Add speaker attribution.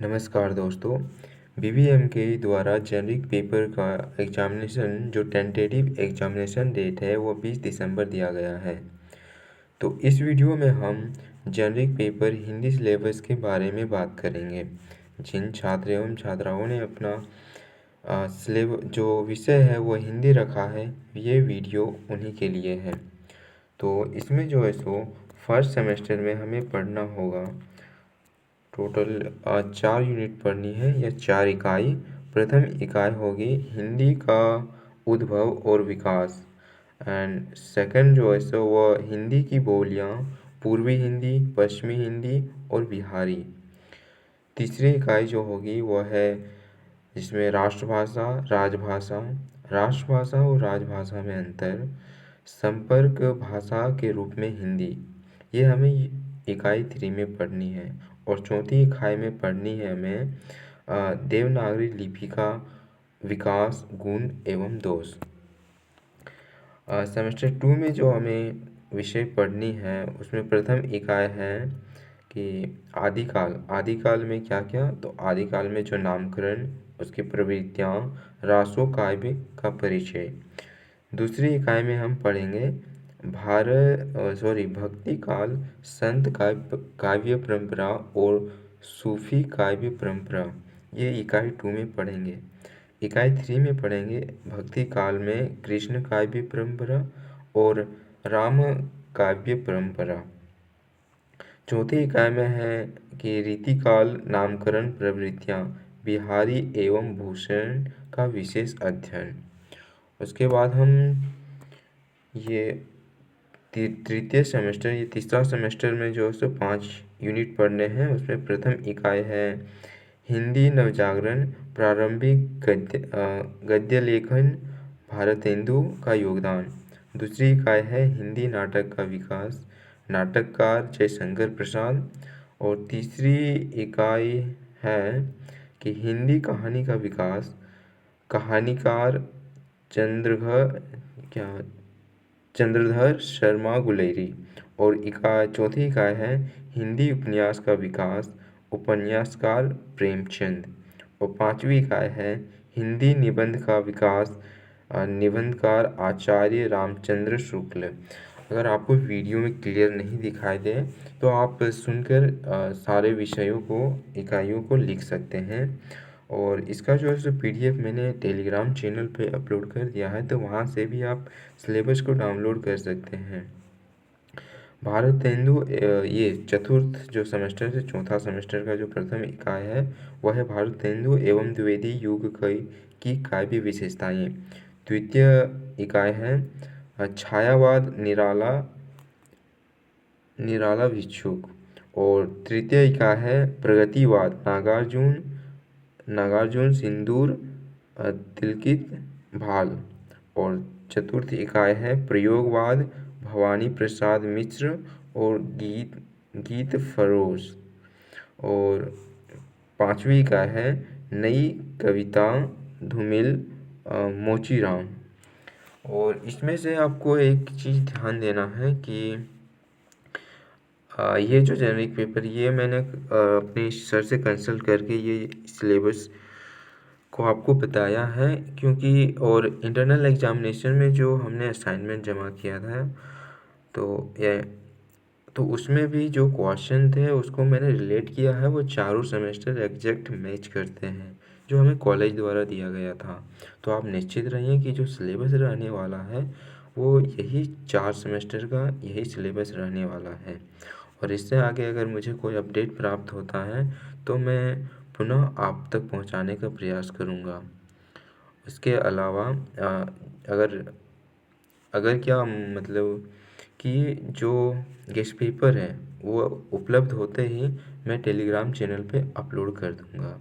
Speaker 1: नमस्कार दोस्तों। बीबीएम के द्वारा जेनरिक पेपर का एग्जामिनेशन जो टेंटेटिव एग्जामिनेशन डेट है वो 20 दिसंबर दिया गया है। तो इस वीडियो में हम जेनरिक पेपर हिंदी सिलेबस के बारे में बात करेंगे। जिन छात्र एवं छात्राओं ने अपना जो विषय है वो हिंदी रखा है, ये वीडियो उन्हीं के लिए है। तो इसमें जो है सो फर्स्ट सेमेस्टर में हमें पढ़ना होगा टोटल 4 यूनिट पढ़नी है या 4 इकाई। प्रथम इकाई होगी हिंदी का उद्भव और विकास, एंड सेकंड जो है सो वह हिंदी की बोलियाँ, पूर्वी हिंदी, पश्चिमी हिंदी और बिहारी। तीसरी इकाई जो होगी वह है जिसमें राष्ट्रभाषा, राजभाषा, राष्ट्रभाषा और राजभाषा में अंतर, संपर्क भाषा के रूप में हिंदी, ये हमें इकाई 3 में पढ़नी है। और चौथी इकाई में पढ़नी है हमें देवनागरी लिपि का विकास, गुण एवं दोष। सेमेस्टर 2 में जो हमें विषय पढ़नी है उसमें प्रथम इकाई है कि आदिकाल। आदिकाल में क्या क्या, तो आदिकाल में जो नामकरण, उसकी प्रवृत्तियाँ, रासो काव्य का परिचय। दूसरी इकाई में हम पढ़ेंगे भक्ति काल, संत काव्य परंपरा और सूफी काव्य परंपरा, ये इकाई 2 में पढ़ेंगे। इकाई 3 में पढ़ेंगे भक्ति काल में कृष्ण काव्य परंपरा और राम काव्य परंपरा। चौथी इकाई में है कि रीतिकाल, नामकरण, प्रवृत्तियाँ, बिहारी एवं भूषण का विशेष अध्ययन। उसके बाद हम ये तृतीय सेमेस्टर, ये तीसरा सेमेस्टर में जो है सो 5 यूनिट पढ़ने हैं। उसमें प्रथम इकाई है हिंदी नवजागरण, प्रारंभिक गद्य लेखन, भारतेंदु का योगदान। दूसरी इकाई है हिंदी नाटक का विकास, नाटककार जयशंकर प्रसाद। और तीसरी इकाई है कि हिंदी कहानी का विकास, कहानीकार चंद्रधर शर्मा गुलेरी। और चौथी इकाई है हिंदी उपन्यास का विकास, उपन्यासकार प्रेमचंद। और पांचवी इकाई है हिंदी निबंध का विकास, निबंधकार आचार्य रामचंद्र शुक्ल। अगर आपको वीडियो में क्लियर नहीं दिखाई दे तो आप सुनकर सारे विषयों को, इकाइयों को लिख सकते हैं। और इसका जो है सो PDF मैंने टेलीग्राम चैनल पे अपलोड कर दिया है, तो वहाँ से भी आप सिलेबस को डाउनलोड कर सकते हैं। भारतेंदु, ये चतुर्थ जो सेमेस्टर से चौथा सेमेस्टर का जो प्रथम इकाई है वह है भारतेंदु एवं द्विवेदी युग की काव्य विशेषताएं। द्वितीय इकाई है छायावाद, निराला भिक्षुक। और तृतीय इकाई है प्रगतिवाद, नागार्जुन सिंदूर, तिलकित भाल। और चतुर्थ इकाई है प्रयोगवाद, भवानी प्रसाद मिश्र और गीत फरोज। और पांचवी इकाई है नई कविता, धूमिल, मोचीराम। और इसमें से आपको एक चीज़ ध्यान देना है कि ये जो जेनरिक पेपर, ये मैंने अपने सर से कंसल्ट करके ये सिलेबस को आपको बताया है, क्योंकि और इंटरनल एग्जामिनेशन में जो हमने असाइनमेंट जमा किया था तो उसमें भी जो क्वेश्चन थे उसको मैंने रिलेट किया है, वो चारों सेमेस्टर एग्जैक्ट मैच करते हैं जो हमें कॉलेज द्वारा दिया गया था। तो आप निश्चित रहिए कि जो सिलेबस रहने वाला है वो यही 4 सेमेस्टर का यही सिलेबस रहने वाला है। और इससे आगे अगर मुझे कोई अपडेट प्राप्त होता है तो मैं पुनः आप तक पहुंचाने का प्रयास करूंगा। इसके अलावा अगर क्या मतलब कि जो गेस्ट पेपर है वो उपलब्ध होते ही मैं टेलीग्राम चैनल पे अपलोड कर दूंगा।